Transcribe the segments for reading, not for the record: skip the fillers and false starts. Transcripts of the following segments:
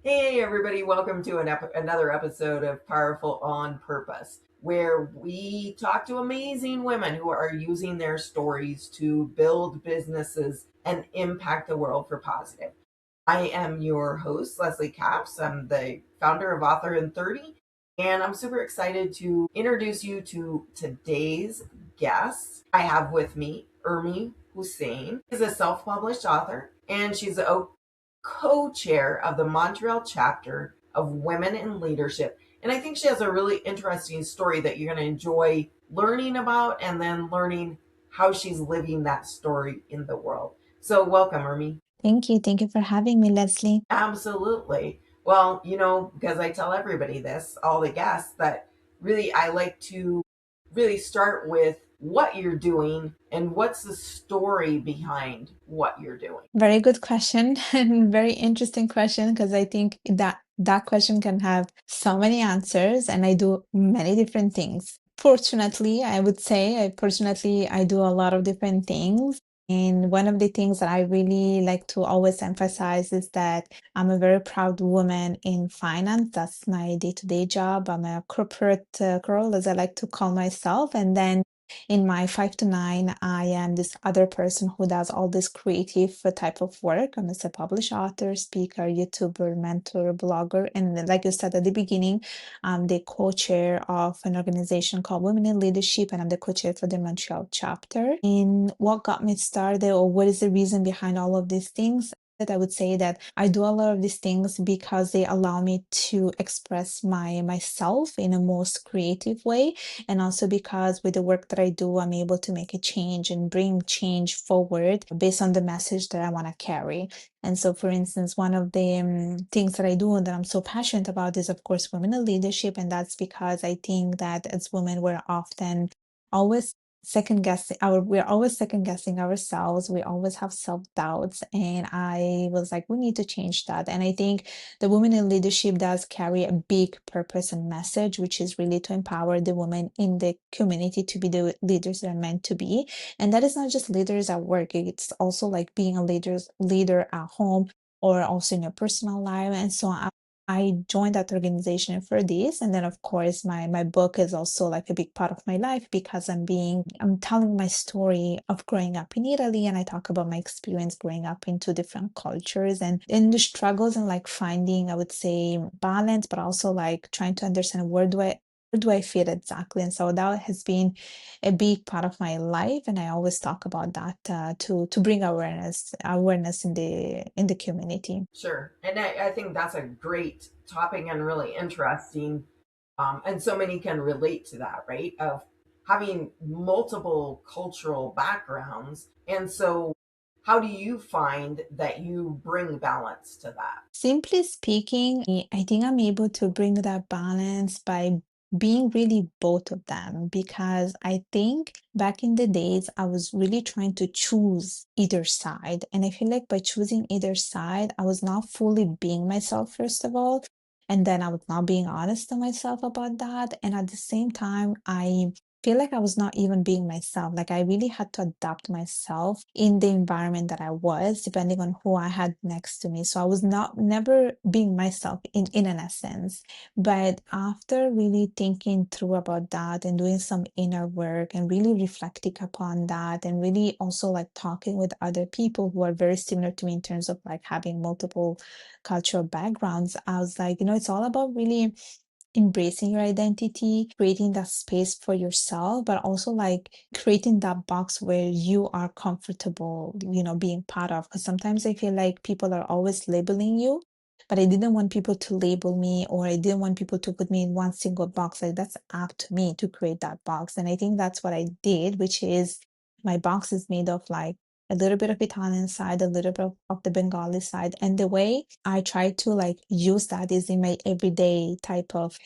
Hey, everybody, welcome to another episode of Powerful on Purpose, where we talk to amazing women who are using their stories to build businesses and impact the world for positive. I am your host, Leslie Caps. I'm the founder of Author in 30, and I'm super excited to introduce you to today's guest. I have with me Urmi Hossain. She's a self published author, and she's a co-chair of the Montreal chapter of Women in Leadership. And I think she has a really interesting story that you're going to enjoy learning about and then learning how she's living that story in the world. So, welcome, Ermi. Thank you. Thank you for having me, Leslie. Absolutely. Well, because I tell everybody this, all the guests, that really I like to really start with what you're doing and what's the story behind what you're doing. Very good question and very interesting question because I think that question can have so many answers and I do many different things. Fortunately, I would say, fortunately, I do a lot of different things. And one of the things that I really like to always emphasize is that I'm a very proud woman in finance. That's my day-to-day job. I'm a corporate girl, as I like to call myself. And then in my 5 to 9, I am this other person who does all this creative type of work. I'm a self-published author, speaker, YouTuber, mentor, blogger, and like you said at the beginning, I'm the co-chair of an organization called Women in Leadership, and I'm the co-chair for the Montreal chapter. And what got me started, or what is the reason behind all of these things? That I would say that I do a lot of these things because they allow me to express myself in a most creative way, and also because with the work that I do, I'm able to make a change and bring change forward based on the message that I want to carry. And so, for instance, one of the things that I do and that I'm so passionate about is, of course, women in leadership. And that's because I think that as women, we're often always we're always second guessing ourselves. We always have self-doubts. And I was like, we need to change that. And I think the women in leadership does carry a big purpose and message, which is really to empower the women in the community to be the leaders they're meant to be. And that is not just leaders at work, it's also like being a leader at home or also in your personal life. And so I joined that organization for this. And then of course my book is also like a big part of my life because I'm telling my story of growing up in Italy, and I talk about my experience growing up in two different cultures and in the struggles and like finding, I would say, balance, but also like trying to understand where do I fit exactly. And so that has been a big part of my life, and I always talk about that to bring awareness in the community. Sure. And I think that's a great topic and really interesting. And so many can relate to that, right? Of having multiple cultural backgrounds. And so, how do you find that you bring balance to that? Simply speaking, I think I'm able to bring that balance by being really both of them, because I think back in the days I was really trying to choose either side. And I feel like by choosing either side, I was not fully being myself, first of all. And then I was not being honest to myself about that. And at the same time, I feel like I was not even being myself. Like I really had to adapt myself in the environment that I was, depending on who I had next to me. So I was not never being myself in an essence. But after really thinking through about that and doing some inner work and really reflecting upon that and really also like talking with other people who are very similar to me in terms of like having multiple cultural backgrounds, I was like, it's all about really embracing your identity, creating that space for yourself, but also like creating that box where you are comfortable, being part of. Because sometimes I feel like people are always labeling you, but I didn't want people to label me, or I didn't want people to put me in one single box. Like that's up to me to create that box. And I think that's what I did, which is my box is made of like a little bit of Italian side, a little bit of the Bengali side. And the way I try to like use that is in my everyday type of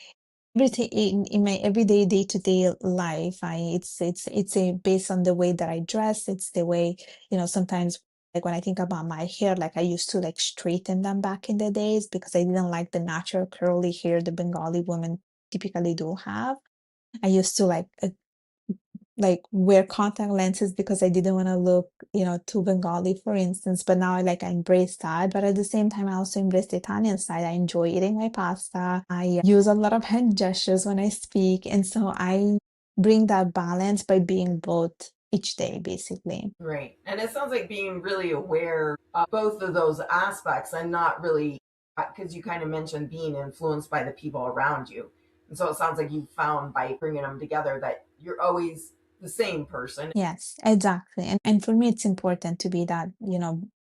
everything in my everyday day-to-day life. It's a based on the way that I dress. It's the way, sometimes like when I think about my hair, like I used to like straighten them back in the days because I didn't like the natural curly hair the Bengali women typically do have. I used to like like wear contact lenses because I didn't want to look, too Bengali, for instance. But now I embrace that. But at the same time, I also embrace the Italian side. I enjoy eating my pasta. I use a lot of hand gestures when I speak. And so I bring that balance by being both each day, basically. Right. And it sounds like being really aware of both of those aspects and not really, because you kind of mentioned being influenced by the people around you. And so it sounds like you found by bringing them together that you're always the same person. Yes, exactly. And for me, it's important to be that,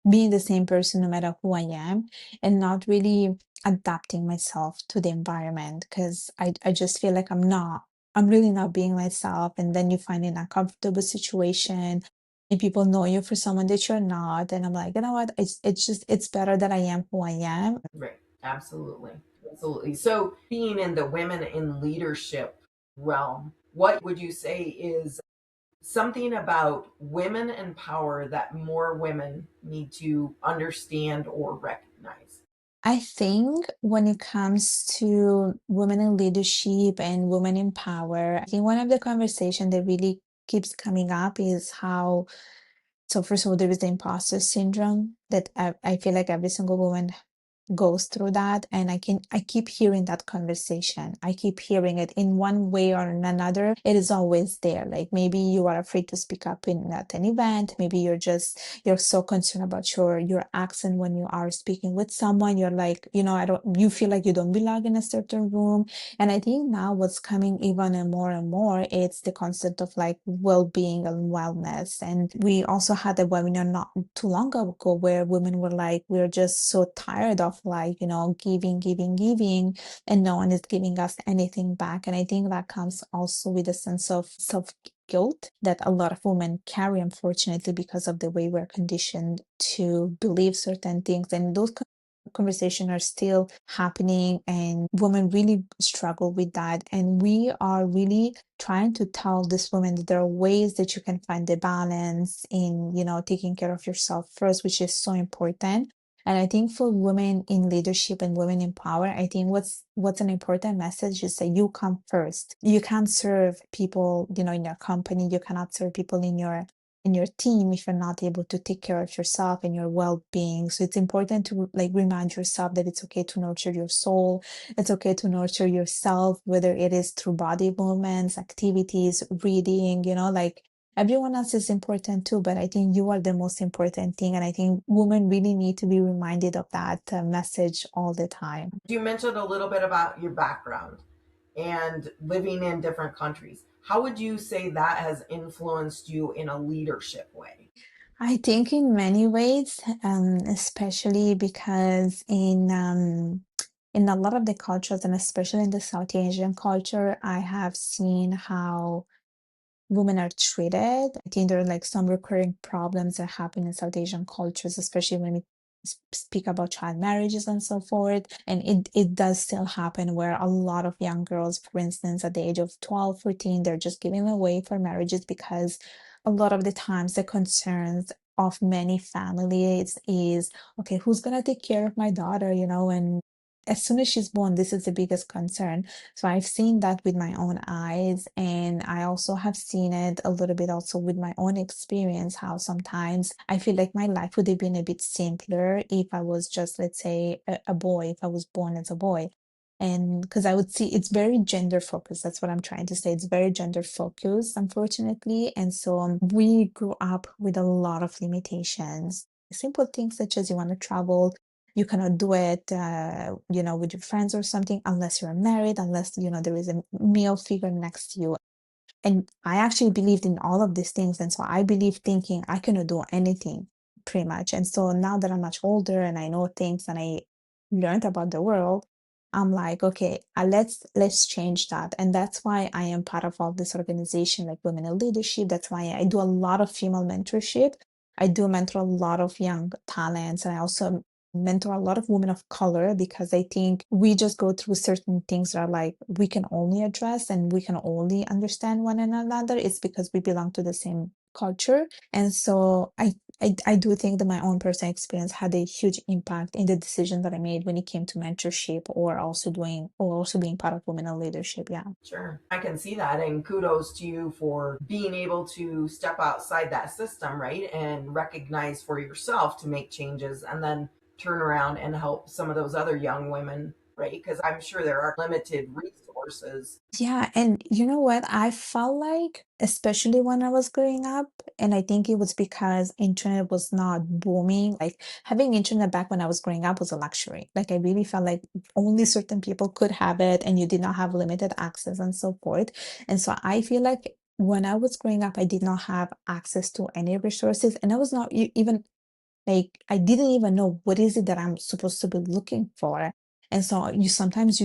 being the same person no matter who I am and not really adapting myself to the environment because I just feel like I'm really not being myself. And then you find in a comfortable situation and people know you for someone that you're not. And I'm like, you know what? It's better that I am who I am. Right. Absolutely. Absolutely. So, being in the women in leadership realm, what would you say is something about women in power that more women need to understand or recognize? I think when it comes to women in leadership and women in power, I think one of the conversation that really keeps coming up is how, so first of all, there is the imposter syndrome that I feel like every single woman goes through that, and I keep hearing that conversation. I keep hearing it in one way or in another. It is always there. Like maybe you are afraid to speak up in at an event. Maybe you're so concerned about your accent when you are speaking with someone. You're like, I don't you feel like you don't belong in a certain room. And I think now what's coming even and more, it's the concept of like well-being and wellness. And we also had a webinar not too long ago where women were like, we're just so tired of like, giving, giving, giving, and no one is giving us anything back. And I think that comes also with a sense of self guilt that a lot of women carry, unfortunately, because of the way we're conditioned to believe certain things. And those conversations are still happening, and women really struggle with that. And we are really trying to tell this woman that there are ways that you can find the balance in, taking care of yourself first, which is so important. And I think for women in leadership and women in power, I think what's an important message is that you come first. You can't serve people, in your company. You cannot serve people in your team if you're not able to take care of yourself and your well-being. So it's important to like remind yourself that it's okay to nurture your soul. It's okay to nurture yourself, whether it is through body movements, activities, reading, like everyone else is important too, but I think you are the most important thing. And I think women really need to be reminded of that message all the time. You mentioned a little bit about your background and living in different countries. How would you say that has influenced you in a leadership way? I think in many ways, especially because in a lot of the cultures, and especially in the South Asian culture, I have seen how women are treated. I think there are like some recurring problems that happen in South Asian cultures, especially when we speak about child marriages and so forth. And it does still happen where a lot of young girls, for instance, at the age of 12, 14, they're just giving away for marriages because a lot of the times the concerns of many families is, okay, who's gonna take care of my daughter, and as soon as she's born, this is the biggest concern. So I've seen that with my own eyes, and I also have seen it a little bit also with my own experience, how sometimes I feel like my life would have been a bit simpler if I was just, let's say, a boy, if I was born as a boy. And because I would see it's very gender focused. That's what I'm trying to say. It's very gender focused, unfortunately. And so we grew up with a lot of limitations. Simple things such as you want to travel, you cannot do it, with your friends or something unless you're married, unless, there is a male figure next to you. And I actually believed in all of these things. And so I believe thinking I cannot do anything pretty much. And so now that I'm much older and I know things and I learned about the world, I'm like, okay, let's change that. And that's why I am part of all this organization like Women in Leadership. That's why I do a lot of female mentorship. I do mentor a lot of young talents, and I also mentor a lot of women of color because I think we just go through certain things that are like we can only address and we can only understand one another. It's because we belong to the same culture. And so I do think that my own personal experience had a huge impact in the decision that I made when it came to mentorship or also being part of women in leadership. Yeah. Sure. I can see that. And kudos to you for being able to step outside that system, right? And recognize for yourself to make changes and then turn around and help some of those other young women, right? Because I'm sure there are limited resources. Yeah, and you know what? I felt like, especially when I was growing up, and I think it was because internet was not booming. Like having internet back when I was growing up was a luxury. Like I really felt like only certain people could have it, and you did not have limited access and so forth. And so I feel like when I was growing up, I did not have access to any resources, and I was not even like, I didn't even know what is it that I'm supposed to be looking for. And so you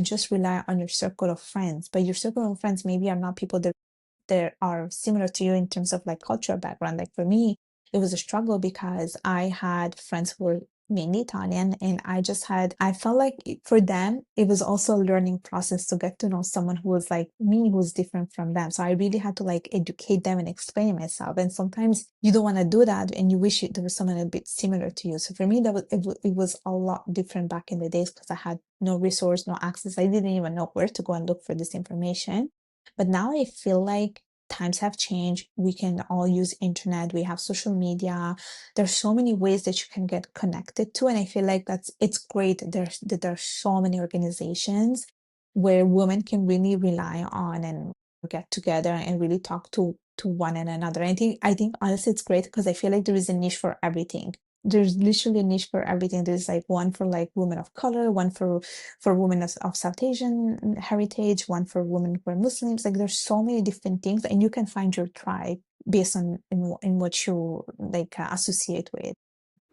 just rely on your circle of friends, but your circle of friends maybe are not people that are similar to you in terms of like cultural background. Like for me, it was a struggle because I had friends who were mainly Italian, and I felt like for them, it was also a learning process to get to know someone who was like me, who's different from them. So I really had to like educate them and explain myself. And sometimes you don't want to do that, and you wish there was someone a bit similar to you. So for me, it was a lot different back in the days because I had no resource, no access. I didn't even know where to go and look for this information. But now I feel like times have changed. We can all use internet. We have social media. There's so many ways that you can get connected to, and I feel like it's great. There's so many organizations where women can really rely on and get together and really talk to one and another. I think honestly it's great because I feel like there is a niche for everything. There's literally a niche for everything. There's like one for like women of color, one for women of South Asian heritage, one for women who are Muslims. Like there's so many different things, and you can find your tribe based on in what you like associate with.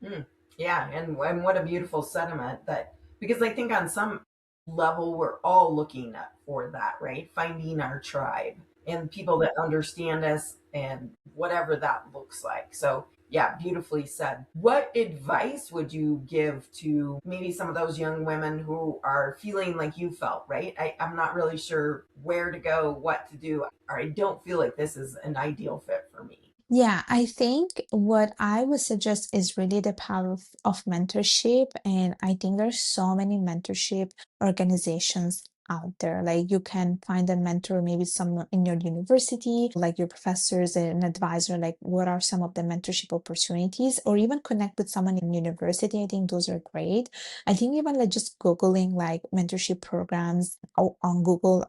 Mm, yeah, and what a beautiful sentiment that because I think on some level we're all looking for that, right? Finding our tribe and people that understand us and whatever that looks like. So, yeah, beautifully said. What advice would you give to maybe some of those young women who are feeling like you felt, right? I'm not really sure where to go, what to do, or I don't feel like this is an ideal fit for me. Yeah, I think what I would suggest is really the power of mentorship. And I think there's so many mentorship organizations out there. Like you can find a mentor, maybe some in your university, like your professors and an advisor, like what are some of the mentorship opportunities, or even connect with someone in university. I think those are great. I think even like just Googling like mentorship programs on Google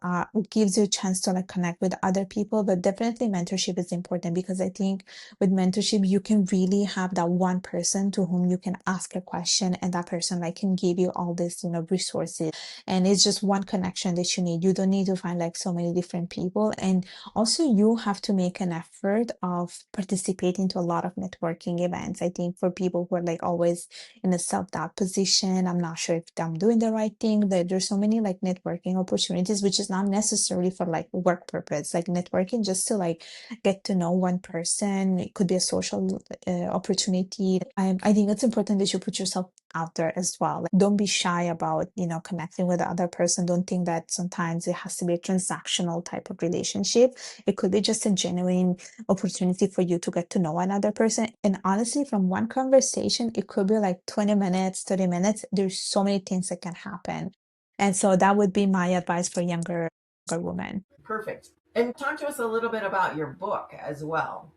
gives you a chance to like connect with other people. But definitely mentorship is important because I think with mentorship, you can really have that one person to whom you can ask a question, and that person like can give you all this, resources. And it's just one connection that you need. You don't need to find like so many different people. And also you have to make an effort of participating to a lot of networking events. I think for people who are like always in a self-doubt position. I'm not sure if I'm doing the right thing. There's so many like networking opportunities, which is not necessarily for like work purpose, like networking just to like get to know one person. It could be a social opportunity. I think it's important that you put yourself out there as well. Like, don't be shy about, connecting with the other person. Don't think that sometimes it has to be a transactional type of relationship. It could be just a genuine opportunity for you to get to know another person. And honestly, from one conversation, it could be like 20 minutes, 30 minutes. There's so many things that can happen. And so that would be my advice for younger women. Perfect. And talk to us a little bit about your book as well,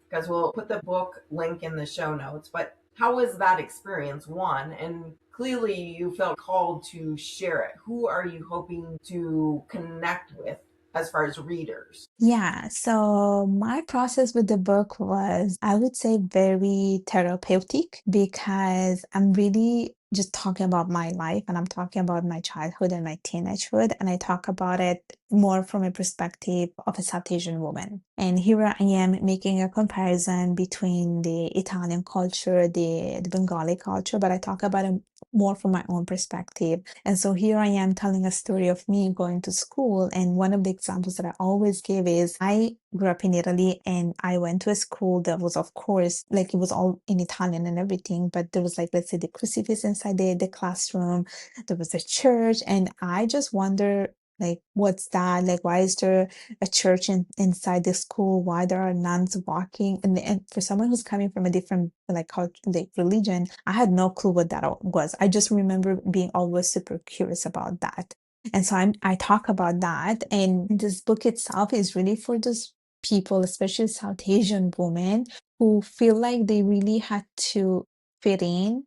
because we'll put the book link in the show notes. But how was that experience, one? And clearly you felt called to share it. Who are you hoping to connect with as far as readers? Yeah, so my process with the book was, I would say, very therapeutic because I'm really just talking about my life, and I'm talking about my childhood and my teenagehood, and I talk about it more from a perspective of a South Asian woman. And here I am making a comparison between the Italian culture, the Bengali culture, but I talk about it more from my own perspective. And so here I am telling a story of me going to school. And one of the examples that I always give is I grew up in Italy, and I went to a school that was, of course, like it was all in Italian and everything, but there was like, let's say, the crucifix inside the classroom, there was a church. And I just wonder Like, what's that? Like, why is there a church inside the school? Why there are nuns walking? And for someone who's coming from a different like culture, like religion, I had no clue what that was. I just remember being always super curious about that. And so I talk about that. And this book itself is really for those people, especially South Asian women, who feel like they really had to fit in,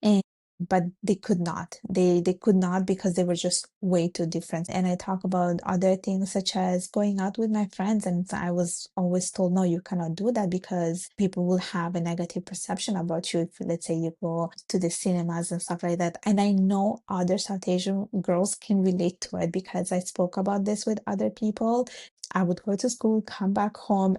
and but they could not. They could not because they were just way too different. And I talk about other things such as going out with my friends, and I was always told, no, you cannot do that because people will have a negative perception about you if, let's say, you go to the cinemas and stuff like that. And I know other South Asian girls can relate to it because I spoke about this with other people. I would go to school, come back home.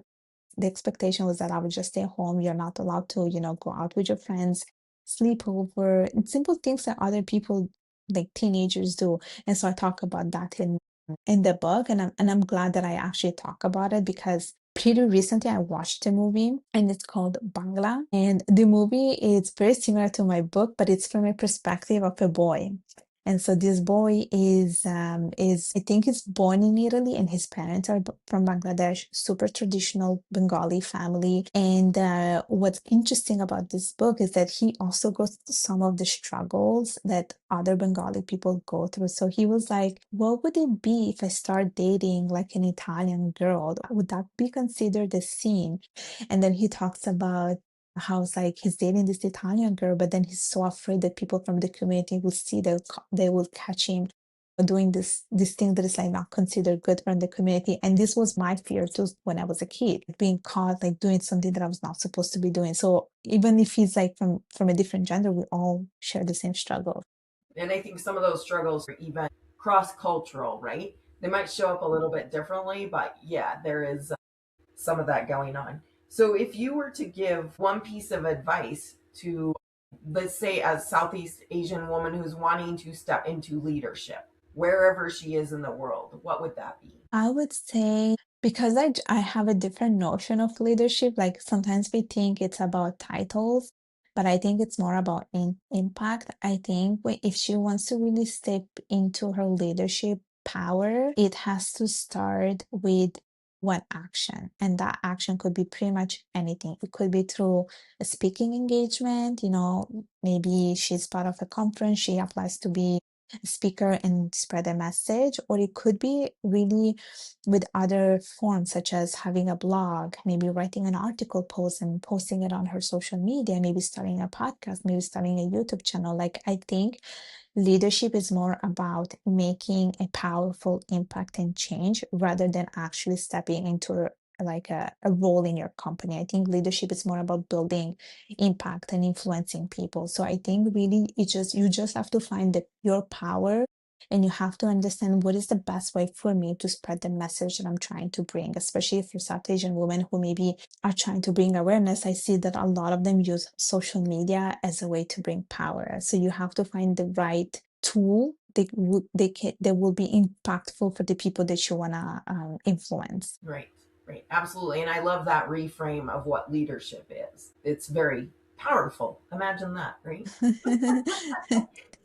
The expectation was that I would just stay home. You're not allowed to, go out with your friends, sleep over, and simple things that other people, like teenagers, do. And so I talk about that in the book, and I'm glad that I actually talk about it because pretty recently I watched a movie and it's called Bangla. And the movie is very similar to my book, but it's from a perspective of a boy. And so this boy is I think he's born in Italy, and his parents are from Bangladesh, super traditional Bengali family. And what's interesting about this book is that he also goes through some of the struggles that other Bengali people go through. So he was like, what would it be if I start dating like an Italian girl? Would that be considered a sin? And then he talks about how it's like he's dating this Italian girl, but then he's so afraid that people from the community will see, they will catch him doing this thing that is like not considered good from the community. And this was my fear too when I was a kid, being caught like doing something that I was not supposed to be doing. So even if he's like from a different gender, we all share the same struggle. And I think some of those struggles are even cross cultural, right? They might show up a little bit differently, but yeah, there is some of that going on. So, if you were to give one piece of advice to, let's say, a Southeast Asian woman who's wanting to step into leadership, wherever she is in the world, what would that be? I would say because I have a different notion of leadership. Like sometimes we think it's about titles, but I think it's more about impact. I think if she wants to really step into her leadership power, it has to start with one action. And that action could be pretty much anything. It could be through a speaking engagement, maybe she's part of a conference, she applies to be speaker and spread a message, or it could be really with other forms such as having a blog, maybe writing an article post and posting it on her social media, maybe starting a podcast, maybe starting a YouTube channel. Like I think leadership is more about making a powerful impact and change rather than actually stepping into like a role in your company. I think leadership is more about building impact and influencing people. So I think really you just have to find your power, and you have to understand what is the best way for me to spread the message that I'm trying to bring, especially for South Asian women who maybe are trying to bring awareness. I see that a lot of them use social media as a way to bring power. So you have to find the right tool that will be impactful for the people that you want to influence. Right, right, absolutely. And I love that reframe of what leadership is. It's very powerful. Imagine that, right?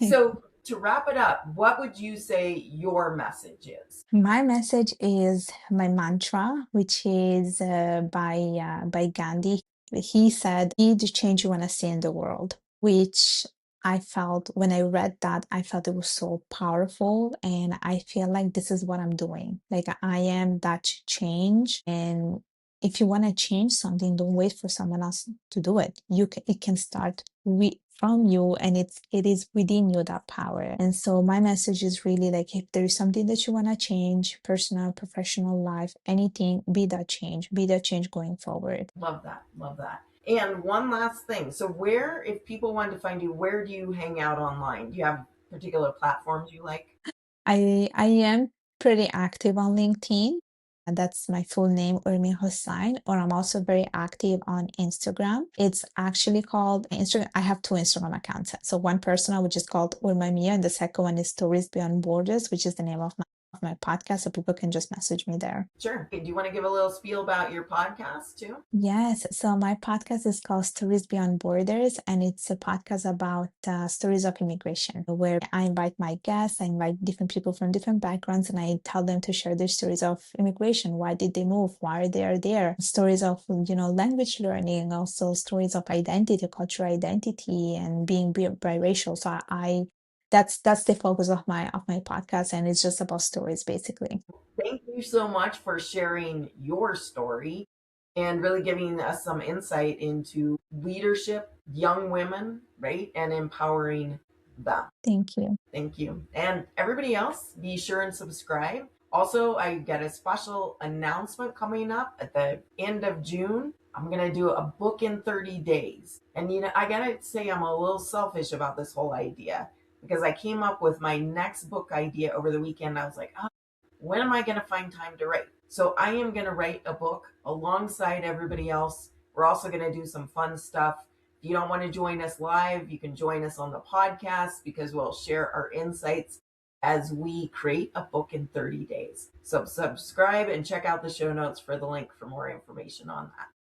So, to wrap it up, what would you say your message is? My message is my mantra, which is by Gandhi. He said, "Be the change you want to see in the world," which I felt when I read that, I felt it was so powerful. And I feel like this is what I'm doing. Like I am that change. And if you want to change something, don't wait for someone else to do it. It can start from you, and it is within you, that power. And so my message is really like, if there is something that you want to change, personal, professional life, anything, be that change going forward. Love that. Love that. And one last thing. So, where, if people wanted to find you, where do you hang out online? Do you have particular platforms you like? I am pretty active on LinkedIn. And that's my full name, Urmi Hossain, or I'm also very active on Instagram. It's actually called Instagram. I have two Instagram accounts. So one personal, which is called Urma Mia, and the second one is Stories Beyond Borders, which is the name of my my podcast, so people can just message me there. Sure. Do you want to give a little spiel about your podcast too? Yes, so my podcast is called Stories Beyond Borders, and it's a podcast about stories of immigration, where I invite my guests, I invite different people from different backgrounds, and I tell them to share their stories of immigration. Why did they move? Why they are there? Stories of, language learning, also stories of identity, cultural identity, and being biracial. So that's the focus of my podcast, and it's just about stories basically. Thank you so much for sharing your story and really giving us some insight into leadership, young women, right? And empowering them. Thank you. Thank you. And everybody else, be sure and subscribe. Also, I got a special announcement coming up at the end of June. I'm going to do a book in 30 days. And, I got to say, I'm a little selfish about this whole idea because I came up with my next book idea over the weekend. I was like, oh, when am I going to find time to write? So I am going to write a book alongside everybody else. We're also going to do some fun stuff. If you don't want to join us live, you can join us on the podcast because we'll share our insights as we create a book in 30 days. So subscribe and check out the show notes for the link for more information on that.